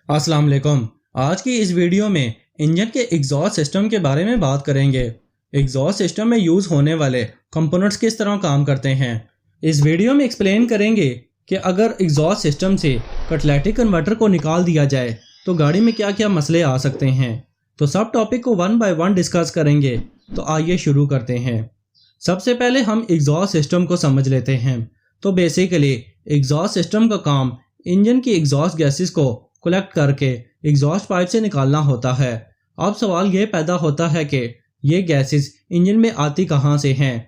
अस्सलाम वालेकुम। आज की इस वीडियो में इंजन के एग्जॉस्ट सिस्टम के बारे में बात करेंगे। एग्जॉस्ट सिस्टम में यूज़ होने वाले कंपोनेंट्स किस तरह काम करते हैं। इस वीडियो में एक्सप्लेन करेंगे कि अगर एग्जॉस्ट सिस्टम से कैटालिटिक कन्वर्टर को निकाल दिया जाए तो गाड़ी में क्या क्या मसले आ सकते हैं। तो सब टॉपिक को वन बाय वन डिस्कस करेंगे। तो आइए शुरू करते हैं। सबसे पहले हम एग्जॉस्ट सिस्टम को समझ लेते हैं। तो बेसिकली एग्जॉस्ट सिस्टम का काम इंजन की एग्जॉस्ट गैसेस को कलेक्ट करके एग्जॉस्ट पाइप से निकालना होता है। अब सवाल ये पैदा होता है कि ये गैसेस इंजन में आती कहाँ से हैं।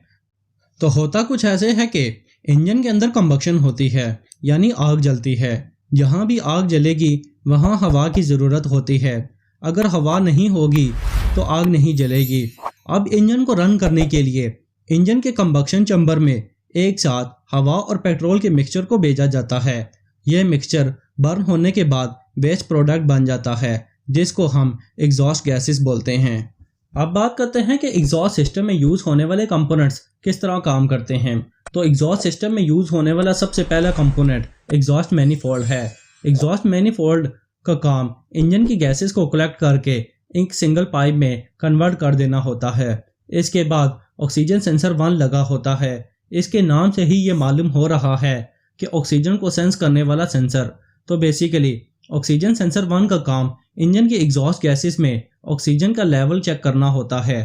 तो होता कुछ ऐसे है कि इंजन के अंदर कंबक्शन होती है, यानी आग जलती है। जहाँ भी आग जलेगी वहाँ हवा की ज़रूरत होती है। अगर हवा नहीं होगी तो आग नहीं जलेगी। अब इंजन को रन करने के लिए इंजन के कंबक्शन चैम्बर में एक साथ हवा और पेट्रोल के मिक्सचर को भेजा जाता है। यह मिक्सचर बर्न होने के बाद वेस्ट प्रोडक्ट बन जाता है, जिसको हम एग्जॉस्ट गैसेस बोलते हैं। अब बात करते हैं कि एग्जॉस्ट सिस्टम में यूज़ होने वाले कंपोनेंट्स किस तरह काम करते हैं। तो एग्जॉस्ट सिस्टम में यूज़ होने वाला सबसे पहला कंपोनेंट एग्जॉस्ट मैनिफोल्ड है। एग्जॉस्ट मैनिफोल्ड का काम इंजन की गैसेस को कलेक्ट करके एक सिंगल पाइप में कन्वर्ट कर देना होता है। इसके बाद ऑक्सीजन सेंसर 1 लगा होता है। इसके नाम से ही ये मालूम हो रहा है कि ऑक्सीजन को सेंस करने वाला सेंसर। तो बेसिकली ऑक्सीजन सेंसर 1 का काम इंजन की एग्जॉस्ट गैसेस में ऑक्सीजन का लेवल चेक करना होता है।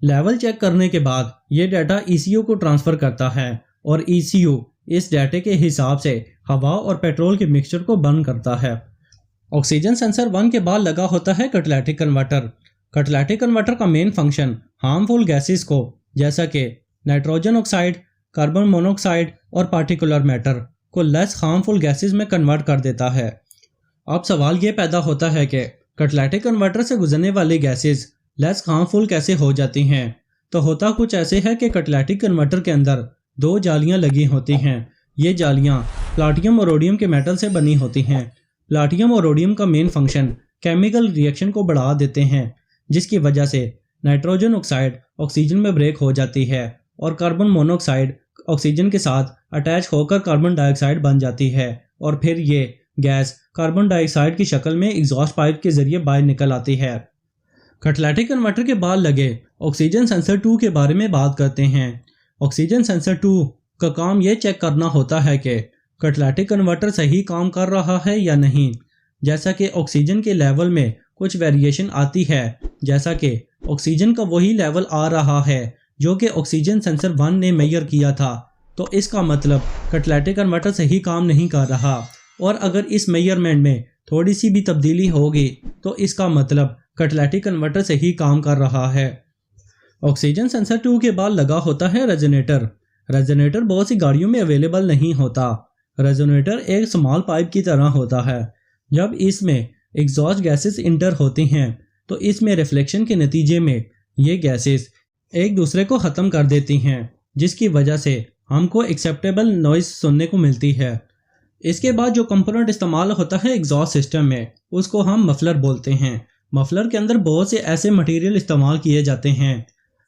लेवल चेक करने के बाद ये डाटा ECU को ट्रांसफ़र करता है और ECU इस डाटे के हिसाब से हवा और पेट्रोल के मिक्सचर को बर्न करता है। ऑक्सीजन सेंसर 1 के बाद लगा होता है कैटालिटिक कन्वर्टर। कैटालिटिक कन्वर्टर का मेन फंक्शन हार्मफुल गैसेस को, जैसा कि नाइट्रोजन ऑक्साइड, कार्बन मोनोऑक्साइड और पार्टिकुलर मैटर को लेस हार्मफुल गैसेस में कन्वर्ट कर देता है। अब सवाल ये पैदा होता है कि कैटालिटिक कन्वर्टर से गुजरने वाली गैसेस लेस हार्मफुल कैसे हो जाती हैं। तो होता कुछ ऐसे है कि कैटालिटिक कन्वर्टर के अंदर 2 जालियां लगी होती हैं। ये जालियां प्लाटिनम और रोडियम के मेटल से बनी होती हैं। प्लाटिनम और रोडियम का मेन फंक्शन केमिकल रिएक्शन को बढ़ा देते हैं, जिसकी वजह से नाइट्रोजन ऑक्साइड ऑक्सीजन में ब्रेक हो जाती है और कार्बन मोनोऑक्साइड ऑक्सीजन के साथ अटैच होकर कार्बन डाइऑक्साइड बन जाती है और फिर ये गैस कार्बन डाइऑक्साइड की शक्ल में एग्जॉस्ट पाइप के जरिए बाहर निकल आती है। कैटालिटिक कन्वर्टर के बाद लगे ऑक्सीजन सेंसर 2 के बारे में बात करते हैं। ऑक्सीजन सेंसर 2 का काम ये चेक करना होता है कि कैटालिटिक कन्वर्टर सही काम कर रहा है या नहीं। जैसा कि ऑक्सीजन के लेवल में कुछ वेरिएशन आती है, जैसा कि ऑक्सीजन का वही लेवल आ रहा है जो कि ऑक्सीजन सेंसर 1 ने मेजर किया था, तो इसका मतलब कैटालिटिक कन्वर्टर सही काम नहीं कर रहा। और अगर इस मेजरमेंट में थोड़ी सी भी तब्दीली होगी तो इसका मतलब कैटालिटिक कन्वर्टर सही काम कर रहा है। ऑक्सीजन सेंसर 2 के बाद लगा होता है रेजोनेटर। रेजोनेटर बहुत सी गाड़ियों में अवेलेबल नहीं होता। रेजोनेटर एक स्मॉल पाइप की तरह होता है। जब इसमें एग्जॉस्ट गैसेस इंटर होती हैं तो इसमें रिफ्लेक्शन के नतीजे में ये गैसेस एक दूसरे को ख़त्म कर देती हैं, जिसकी वजह से हमको एक्सेप्टेबल नॉइज़ सुनने को मिलती है। इसके बाद जो कंपोनेंट इस्तेमाल होता है एग्जॉस्ट सिस्टम में, उसको हम मफलर बोलते हैं। मफलर के अंदर बहुत से ऐसे मटेरियल इस्तेमाल किए जाते हैं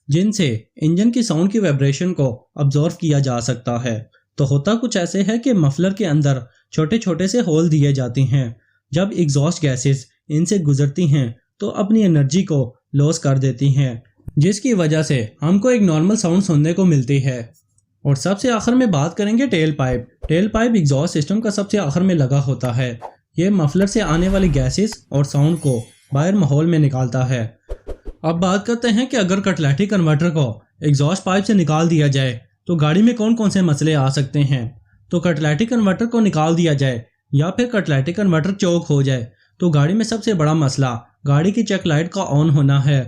जिनसे इंजन की साउंड की वाइब्रेशन को अब्जॉर्व किया जा सकता है। तो होता कुछ ऐसे है कि मफलर के अंदर छोटे छोटे से होल दिए जाते हैं। जब एग्जॉस्ट गैसेस इनसे गुजरती हैं तो अपनी एनर्जी को लॉस कर देती हैं, जिसकी वजह से हमको एक नॉर्मल साउंड सुनने को मिलती है। और सबसे आखिर में बात करेंगे tell pipe. Tell pipe exhaust system का सबसे आखिर में लगा होता है। ये मफलर से आने वाली गैसेस और साउंड को बाहर माहौल में निकालता है। अब बात करते हैं कि अगर कैटालिटिक कन्वर्टर को एग्जॉस्ट पाइप से निकाल दिया जाए तो गाड़ी में कौन कौन से मसले आ सकते हैं। तो कैटालिटिक कन्वर्टर को निकाल दिया जाए या फिर कैटालिटिक कन्वर्टर चोक हो जाए तो गाड़ी में सबसे बड़ा मसला गाड़ी की चेक लाइट का ऑन होना है।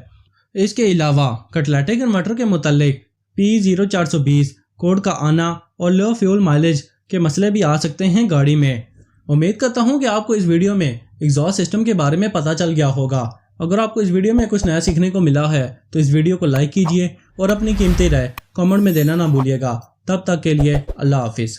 इसके अलावा कैटालिटिक कन्वर्टर के मुतालिक P0420 कोड का आना और लो फ्यूल माइलेज के मसले भी आ सकते हैं गाड़ी में। उम्मीद करता हूं कि आपको इस वीडियो में एग्जॉस्ट सिस्टम के बारे में पता चल गया होगा। अगर आपको इस वीडियो में कुछ नया सीखने को मिला है तो इस वीडियो को लाइक कीजिए और अपनी कीमती राय कमेंट में देना ना भूलिएगा। तब तक के लिए अल्लाह हाफिज़।